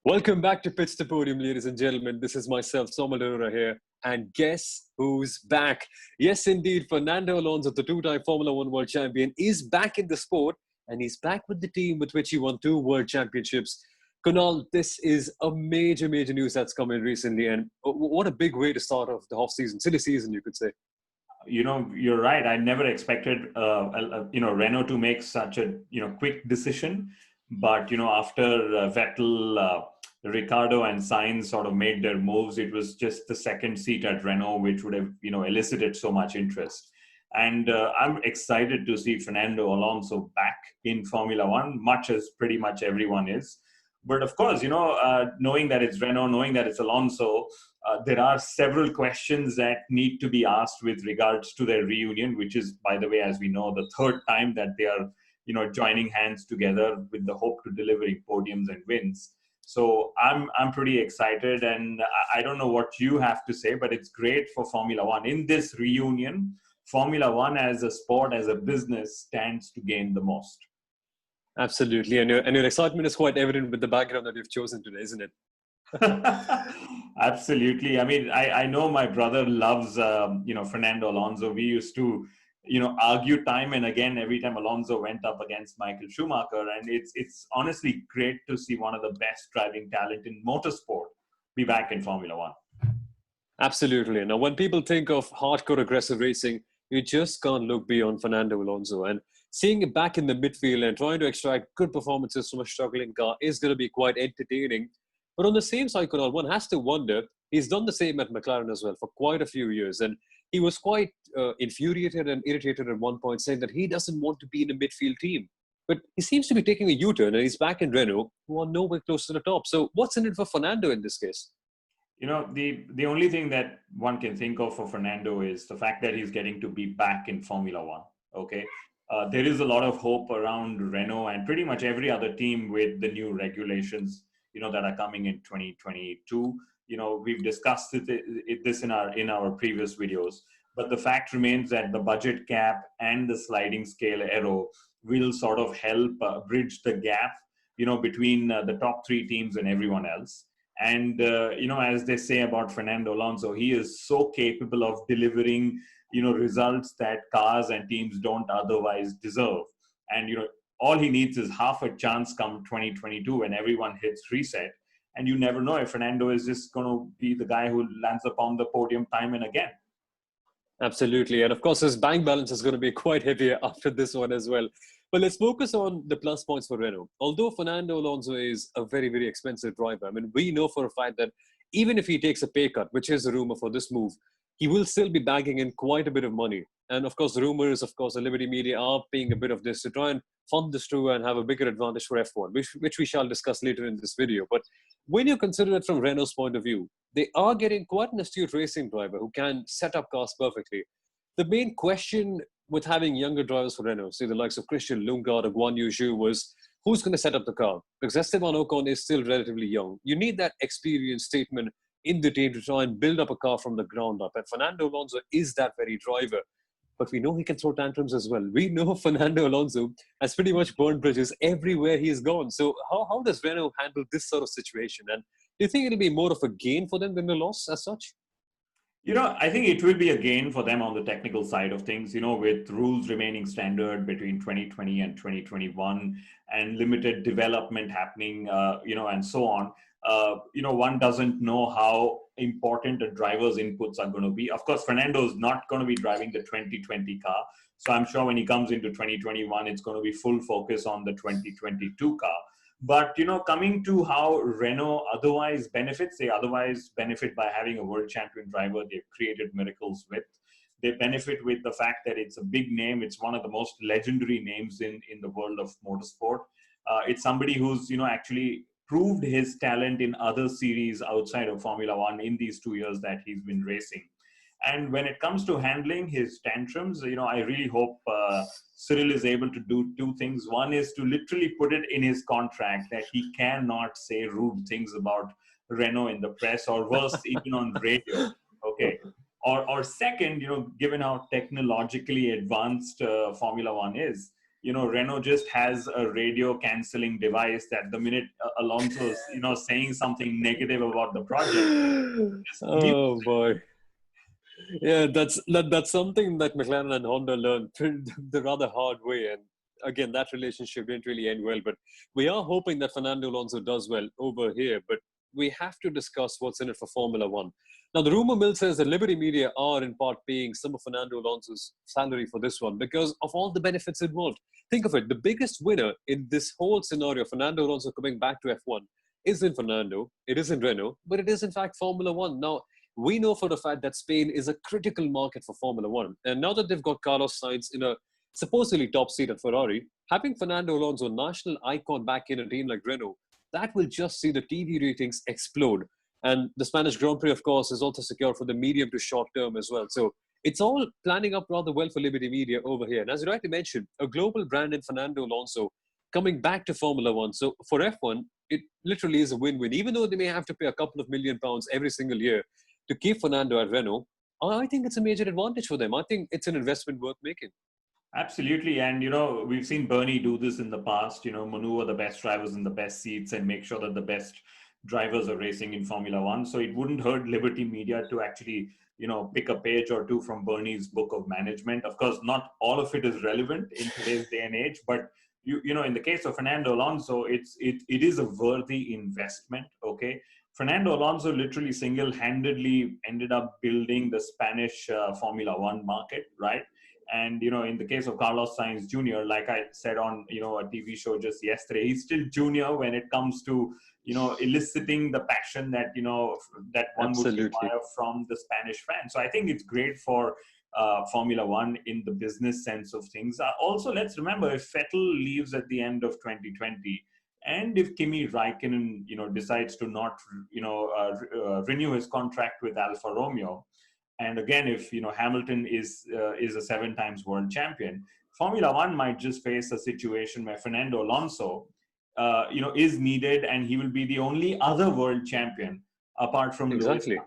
Welcome back to Pitch to Podium, ladies and gentlemen. This is myself, Soumil here. And guess who's back? Yes, indeed, Fernando Alonso, the two-time Formula One world champion, is back in the sport, and he's back with the team with which he won 2 world championships. Kunal, this is a major news that's come in recently, and what a big way to start off the off-season, silly season, you could say. You're right. I never expected, Renault to make such a, quick decision. But, after Vettel, Ricardo and Sainz sort of made their moves, it was just the second seat at Renault, which would have, elicited so much interest. And I'm excited to see Fernando Alonso back in Formula One, much as pretty much everyone is. But of course, knowing that it's Renault, knowing that it's Alonso, there are several questions that need to be asked with regards to their reunion, which is, by the way, as we know, the third time that they are, joining hands together with the hope to delivering podiums and wins. So I'm pretty excited, and I don't know what you have to say, but it's great for Formula One. In this reunion, Formula One as a sport, as a business, stands to gain the most. Absolutely, and your excitement is quite evident with the background that you've chosen today, isn't it? Absolutely. I mean, I know my brother loves, Fernando Alonso. We used to, argue time and again every time Alonso went up against Michael Schumacher. And it's honestly great to see one of the best driving talent in motorsport be back in Formula One. Absolutely. Now, when people think of hardcore aggressive racing, you just can't look beyond Fernando Alonso. And seeing him back in the midfield and trying to extract good performances from a struggling car is going to be quite entertaining. But on the same side, Kunal, one has to wonder, he's done the same at McLaren as well for quite a few years. And he was quite infuriated and irritated at one point, saying that he doesn't want to be in a midfield team. But he seems to be taking a U-turn, and he's back in Renault, who are nowhere close to the top. So what's in it for Fernando in this case? The only thing that one can think of for Fernando is the fact that he's getting to be back in Formula One. Okay. There is a lot of hope around Renault and pretty much every other team with the new regulations that are coming in 2022. We've discussed this in our previous videos, but the fact remains that the budget cap and the sliding scale arrow will sort of help bridge the gap, between the top 3 teams and everyone else. And, as they say about Fernando Alonso, he is so capable of delivering, results that cars and teams don't otherwise deserve. And, all he needs is half a chance come 2022 when everyone hits reset. And you never know if Fernando is just going to be the guy who lands upon the podium time and again. Absolutely. And of course, his bank balance is going to be quite heavier after this one as well. But let's focus on the plus points for Renault. Although Fernando Alonso is a very expensive driver, I mean, we know for a fact that even if he takes a pay cut, which is a rumor for this move, he will still be bagging in quite a bit of money. And of course, the rumors, the Liberty Media are paying a bit of this to try and fund this through and have a bigger advantage for F1, which we shall discuss later in this video. But when you consider it from Renault's point of view, they are getting quite an astute racing driver who can set up cars perfectly. The main question with having younger drivers for Renault, say the likes of Christian Lundgaard or Guan Yu Zhu, was who's going to set up the car? Because Esteban Ocon is still relatively young. You need that experienced statement in the team to try and build up a car from the ground up. And Fernando Alonso is that very driver. But we know he can throw tantrums as well. We know Fernando Alonso has pretty much burned bridges everywhere he's gone. So how does Renault handle this sort of situation? And do you think it'll be more of a gain for them than a loss as such? I think it will be a gain for them on the technical side of things, with rules remaining standard between 2020 and 2021 and limited development happening, and so on. One doesn't know how important a driver's inputs are going to be. Of course, Fernando is not going to be driving the 2020 car. So I'm sure when he comes into 2021, it's going to be full focus on the 2022 car. But, coming to how Renault otherwise benefits, they otherwise benefit by having a world champion driver they've created miracles with. They benefit with the fact that it's a big name. It's one of the most legendary names in the world of motorsport. It's somebody who's, actually proved his talent in other series outside of Formula One in these 2 years that he's been racing. And when it comes to handling his tantrums, I really hope Cyril is able to do 2 things. One is to literally put it in his contract that he cannot say rude things about Renault in the press or worse, even on radio. Okay. Or second, given how technologically advanced Formula One is, Renault just has a radio cancelling device that the minute Alonso's, saying something negative about the project, just mute. Oh boy. Yeah, that's something that McLaren and Honda learned the rather hard way. And again, that relationship didn't really end well. But we are hoping that Fernando Alonso does well over here. But we have to discuss what's in it for Formula One. Now, the rumor mill says that Liberty Media are in part paying some of Fernando Alonso's salary for this one because of all the benefits involved. Think of it, the biggest winner in this whole scenario, Fernando Alonso coming back to F1, isn't Fernando, it isn't Renault, but it is in fact Formula One. Now, we know for the fact that Spain is a critical market for Formula One. And now that they've got Carlos Sainz in a supposedly top seat at Ferrari, having Fernando Alonso, national icon, back in a team like Renault, that will just see the TV ratings explode. And the Spanish Grand Prix, of course, is also secure for the medium to short term as well. So it's all planning up rather well for Liberty Media over here. And as you rightly mentioned, a global brand in Fernando Alonso coming back to Formula One. So for F1, it literally is a win-win. Even though they may have to pay a couple of £1 million every single year to keep Fernando at Renault, I think it's a major advantage for them. I think it's an investment worth making. Absolutely. And, we've seen Bernie do this in the past, maneuver the best drivers in the best seats and make sure that the best drivers are racing in Formula One. So it wouldn't hurt Liberty Media to actually, pick a page or two from Bernie's book of management. Of course, not all of it is relevant in today's day and age, but in the case of Fernando Alonso, it is a worthy investment. Okay. Fernando Alonso literally single-handedly ended up building the Spanish Formula One market, right? And, in the case of Carlos Sainz Jr., like I said on, a TV show just yesterday, he's still junior when it comes to, eliciting the passion that, that one would require from the Spanish fans. So I think it's great for Formula One in the business sense of things. Also, let's remember, if Vettel leaves at the end of 2020, and if Kimi Raikkonen, decides to not, renew his contract with Alfa Romeo, and again, if Hamilton is a 7 times world champion, Formula One might just face a situation where Fernando Alonso, is needed, and he will be the only other world champion apart from Lewis Hamilton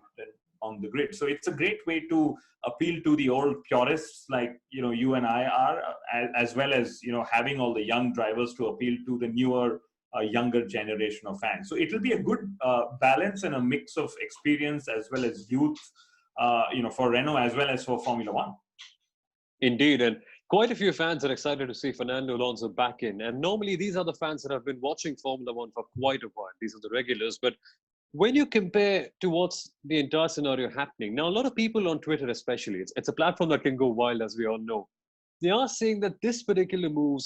on the grid. So it's a great way to appeal to the old purists like you and I are, as well as having all the young drivers to appeal to the newer, younger generation of fans. So it will be a good balance and a mix of experience as well as youth. For Renault as well as for Formula One. Indeed, and quite a few fans are excited to see Fernando Alonso back in. And normally these are the fans that have been watching Formula One for quite a while. These are the regulars. But when you compare to what's the entire scenario happening, now a lot of people on Twitter especially, it's a platform that can go wild, as we all know. They are saying that this particular move,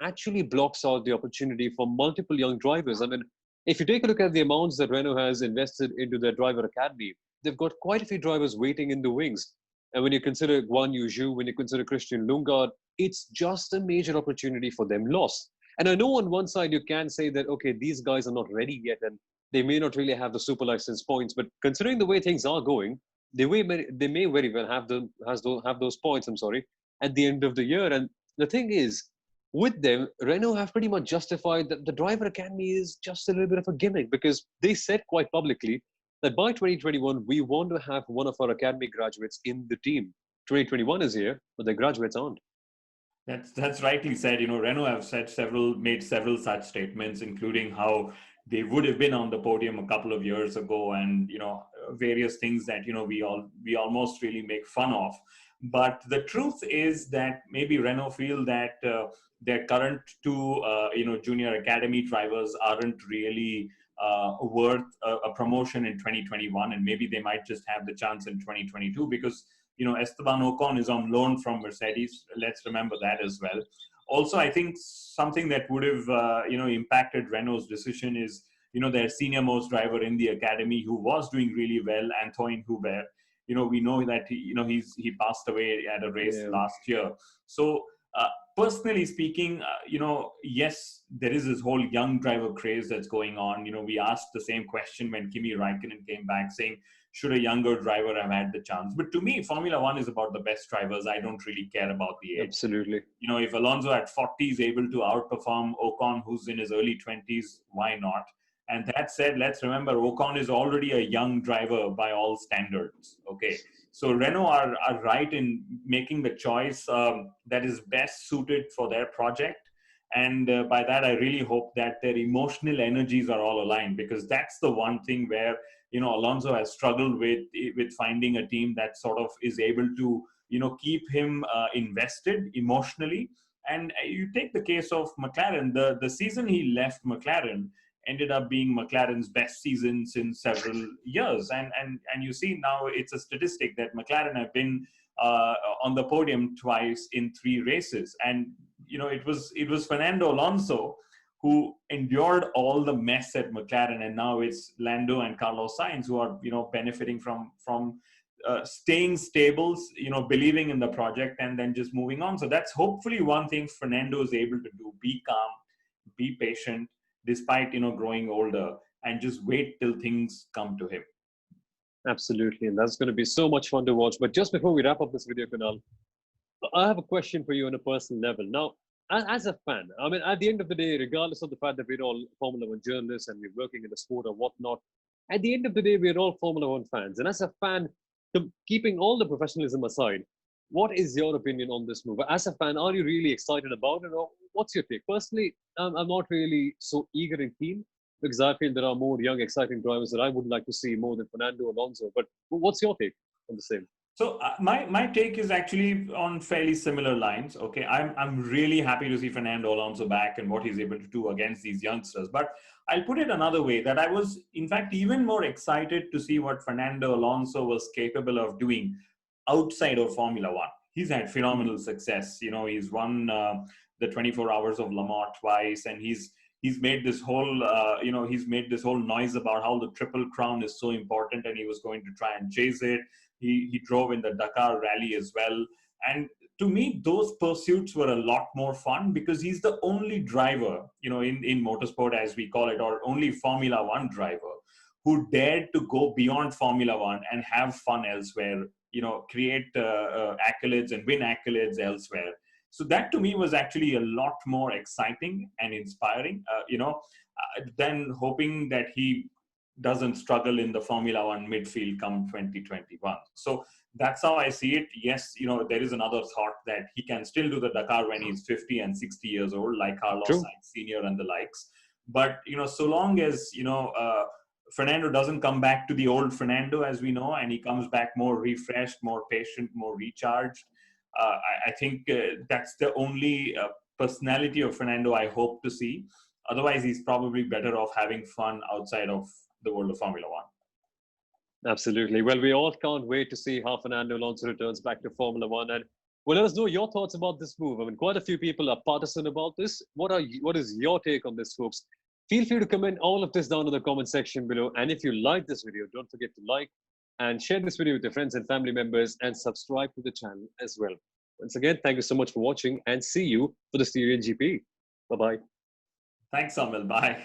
actually blocks out the opportunity for multiple young drivers. I mean, if you take a look at the amounts that Renault has invested into their driver academy, they've got quite a few drivers waiting in the wings. And when you consider Guan Yu Zhu, when you consider Christian Lundgaard, it's just a major opportunity for them lost. And I know on one side you can say that, okay, these guys are not ready yet and they may not really have the super license points, but considering the way things are going, they may very well have those points, at the end of the year. And the thing is, with them, Renault have pretty much justified that the driver academy is just a little bit of a gimmick, because they said quite publicly that by 2021, we want to have one of our academy graduates in the team. 2021 is here, but the graduates aren't. That's rightly said. Renault have made several such statements, including how they would have been on the podium a couple of years ago, and various things that we almost really make fun of. But the truth is that maybe Renault feel that their current two junior academy drivers aren't really worth a promotion in 2021, and maybe they might just have the chance in 2022, because Esteban Ocon is on loan from Mercedes. Let's remember that as well. Also, I think something that would have impacted Renault's decision is their senior most driver in the academy, who was doing really well, Antoine Hubert. We know that he passed away at a race last year. So personally speaking, yes, there is this whole young driver craze that's going on. We asked the same question when Kimi Raikkonen came back, saying, should a younger driver have had the chance? But to me, Formula One is about the best drivers. I don't really care about the age. Absolutely. If Alonso at 40 is able to outperform Ocon, who's in his early 20s, why not? And that said, let's remember Ocon is already a young driver by all standards. Okay, so Renault are right in making the choice that is best suited for their project. And by that, I really hope that their emotional energies are all aligned, because that's the one thing where, you know, Alonso has struggled with finding a team that sort of is able to, you know, keep him invested emotionally. And you take the case of McLaren, the season he left McLaren ended up being McLaren's best season since several years. And you see now it's a statistic that McLaren have been on the podium twice in 3 races. And, you know, it was Fernando Alonso who endured all the mess at McLaren, and now it's Lando and Carlos Sainz who are, you know, benefiting from staying stable, you know, believing in the project, and then just moving on. So that's hopefully one thing Fernando is able to do: be calm, be patient, despite, you know, growing older, and just wait till things come to him. Absolutely, and that's going to be so much fun to watch. But just before we wrap up this video, Kunal, I have a question for you on a personal level. Now, as a fan, I mean, at the end of the day, regardless of the fact that we're all Formula One journalists and we're working in the sport or whatnot, at the end of the day, we're all Formula One fans. And as a fan, keeping all the professionalism aside, what is your opinion on this move? As a fan, are you really excited about it, or what's your take? Personally, I'm not really so eager and keen, because I feel there are more young, exciting drivers that I would like to see more than Fernando Alonso. But what's your take on the same? So my take is actually on fairly similar lines. Okay, I'm really happy to see Fernando Alonso back and what he's able to do against these youngsters. But I'll put it another way, that I was in fact even more excited to see what Fernando Alonso was capable of doing outside of Formula One. He's had phenomenal success. You know, he's won the 24 Hours of Le Mans twice, and he's made this whole he's made this whole noise about how the Triple Crown is so important, and he was going to try and chase it. He drove in the Dakar Rally as well. And to me, those pursuits were a lot more fun, because he's the only driver, you know, in motorsport, as we call it, or only Formula One driver who dared to go beyond Formula One and have fun elsewhere, you know, create accolades and win accolades elsewhere. So that to me was actually a lot more exciting and inspiring, than hoping that he doesn't struggle in the Formula One midfield come 2021. So that's how I see it. Yes, you know, there is another thought that he can still do the Dakar when he's 50 and 60 years old, like Carlos Sainz Sr. and the likes. But, you know, so long as, you know, Fernando doesn't come back to the old Fernando, as we know, and he comes back more refreshed, more patient, more recharged, I think that's the only personality of Fernando I hope to see. Otherwise, he's probably better off having fun outside of the world of Formula One. Absolutely. Well, we all can't wait to see how Fernando Alonso returns back to Formula One. And well, let us know your thoughts about this move. I mean, quite a few people are partisan about this. What is your take on this, folks? Feel free to comment all of this down in the comment section below. And if you like this video, don't forget to like and share this video with your friends and family members, and subscribe to the channel as well. Once again, thank you so much for watching, and see you for the Styrian GP. Bye-bye. Thanks, Soumil. Bye.